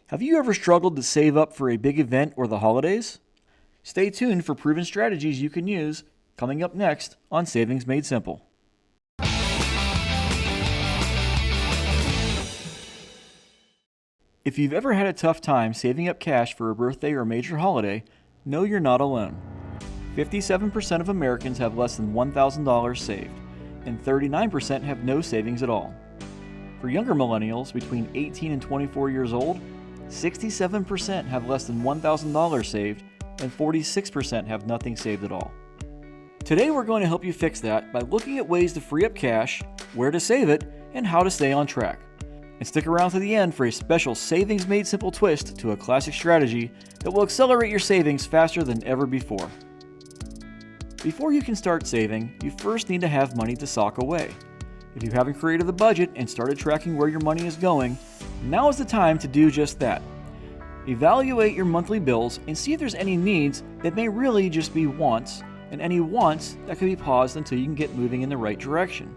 Have you ever struggled to save up for a big event or the holidays? Stay tuned for proven strategies you can use coming up next on Savings Made Simple. If you've ever had a tough time saving up cash for a birthday or major holiday, know you're not alone. 57% of Americans have less than $1,000 saved, and 39% have no savings at all. For younger millennials between 18 and 24 years old, 67% have less than $1,000 saved, and 46% have nothing saved at all. Today we're going to help you fix that by looking at ways to free up cash, where to save it, and how to stay on track. And stick around to the end for a special Savings Made Simple twist to a classic strategy that will accelerate your savings faster than ever before. Before you can start saving, you first need to have money to sock away. If you haven't created a budget and started tracking where your money is going, now is the time to do just that. Evaluate your monthly bills and see if there's any needs that may really just be wants, and any wants that can be paused until you can get moving in the right direction.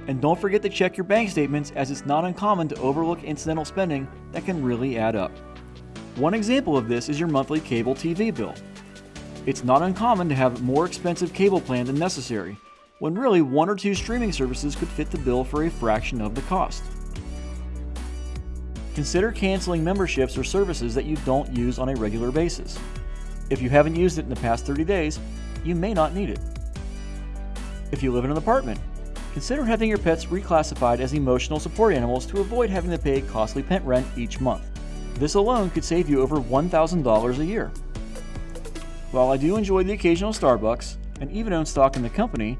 And don't forget to check your bank statements, as it's not uncommon to overlook incidental spending that can really add up. One example of this is your monthly cable TV bill. It's not uncommon to have a more expensive cable plan than necessary, when really one or two streaming services could fit the bill for a fraction of the cost. Consider canceling memberships or services that you don't use on a regular basis. If you haven't used it in the past 30 days, you may not need it. If you live in an apartment, consider having your pets reclassified as emotional support animals to avoid having to pay costly pet rent each month. This alone could save you over $1,000 a year. While I do enjoy the occasional Starbucks, and even own stock in the company,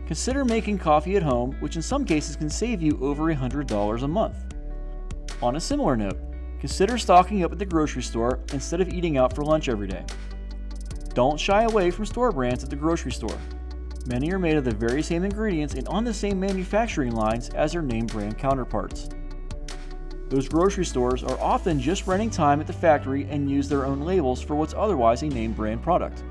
consider making coffee at home, which in some cases can save you over $100 a month. On a similar note, consider stocking up at the grocery store instead of eating out for lunch every day. Don't shy away from store brands at the grocery store. Many are made of the very same ingredients and on the same manufacturing lines as their name brand counterparts. Those grocery stores are often just running time at the factory and use their own labels for what's otherwise a name brand product.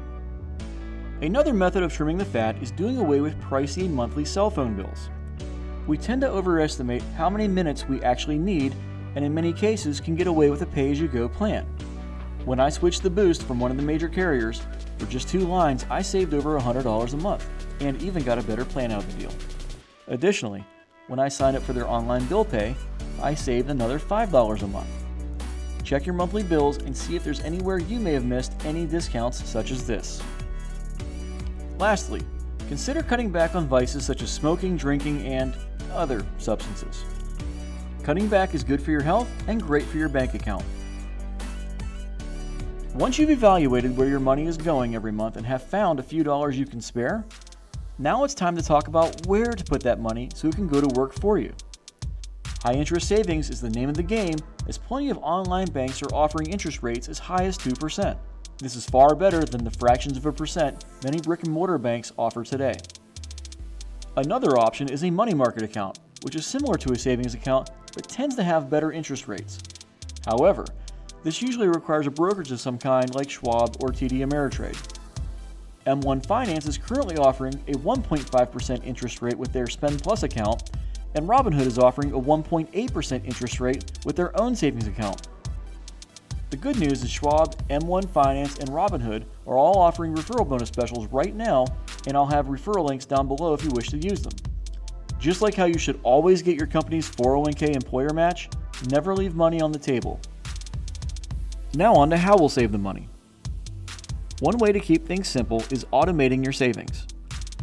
Another method of trimming the fat is doing away with pricey monthly cell phone bills. We tend to overestimate how many minutes we actually need, and in many cases can get away with a pay-as-you-go plan. When I switched the Boost from one of the major carriers, for just 2 lines I saved over $100 a month, and even got a better plan out of the deal. Additionally, when I signed up for their online bill pay, I saved another $5 a month. Check your monthly bills and see if there's anywhere you may have missed any discounts such as this. Lastly, consider cutting back on vices such as smoking, drinking, and other substances. Cutting back is good for your health and great for your bank account. Once you've evaluated where your money is going every month and have found a few dollars you can spare, now it's time to talk about where to put that money so it can go to work for you. High interest savings is the name of the game, as plenty of online banks are offering interest rates as high as 2%. This is far better than the fractions of a percent many brick and mortar banks offer today. Another option is a money market account, which is similar to a savings account but tends to have better interest rates. However, this usually requires a brokerage of some kind like Schwab or TD Ameritrade. M1 Finance is currently offering a 1.5% interest rate with their Spend Plus account, and Robinhood is offering a 1.8% interest rate with their own savings account. The good news is Schwab, M1 Finance, and Robinhood are all offering referral bonus specials right now, and I'll have referral links down below if you wish to use them. Just like how you should always get your company's 401k employer match, never leave money on the table. Now on to how we'll save the money. One way to keep things simple is automating your savings.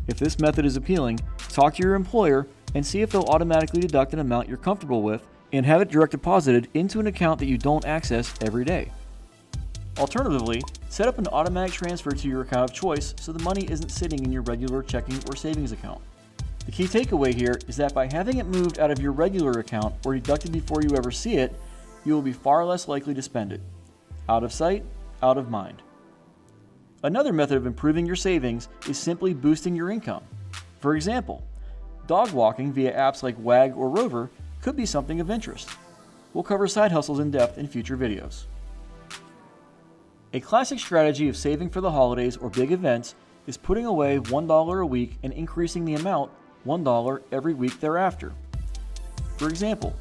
If this method is appealing, talk to your employer and see if they'll automatically deduct an amount you're comfortable with and have it direct deposited into an account that you don't access every day. Alternatively, set up an automatic transfer to your account of choice so the money isn't sitting in your regular checking or savings account. The key takeaway here is that by having it moved out of your regular account or deducted before you ever see it, you will be far less likely to spend it. Out of sight, out of mind. Another method of improving your savings is simply boosting your income. For example, dog walking via apps like Wag or Rover could be something of interest. We'll cover side hustles in depth in future videos. A classic strategy of saving for the holidays or big events is putting away $1 a week and increasing the amount $1 every week thereafter. For example,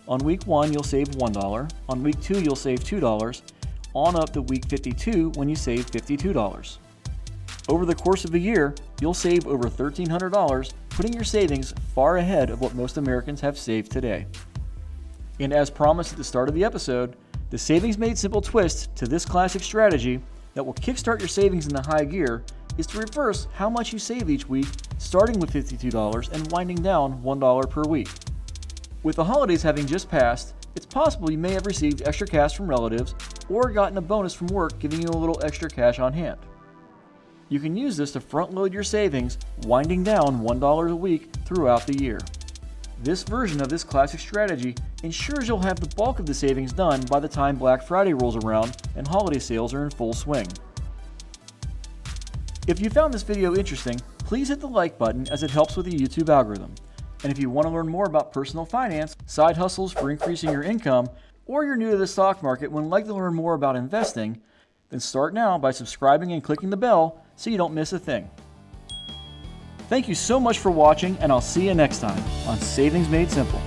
On week 1, you'll save $1. On week 2, you'll save $2, on up to week 52 when you save $52. Over the course of a year, you'll save over $1,300, putting your savings far ahead of what most Americans have saved today. And as promised at the start of the episode, the Savings Made Simple twist to this classic strategy that will kickstart your savings in the high gear is to reverse how much you save each week, starting with $52 and winding down $1 per week. With the holidays having just passed, it's possible you may have received extra cash from relatives or gotten a bonus from work giving you a little extra cash on hand. You can use this to front load your savings, winding down $1 a week throughout the year. This version of this classic strategy ensures you'll have the bulk of the savings done by the time Black Friday rolls around and holiday sales are in full swing. If you found this video interesting, please hit the like button as it helps with the YouTube algorithm. And if you want to learn more about personal finance, side hustles for increasing your income, or you're new to the stock market and would like to learn more about investing, then start now by subscribing and clicking the bell so you don't miss a thing. Thank you so much for watching, and I'll see you next time on Savings Made Simple.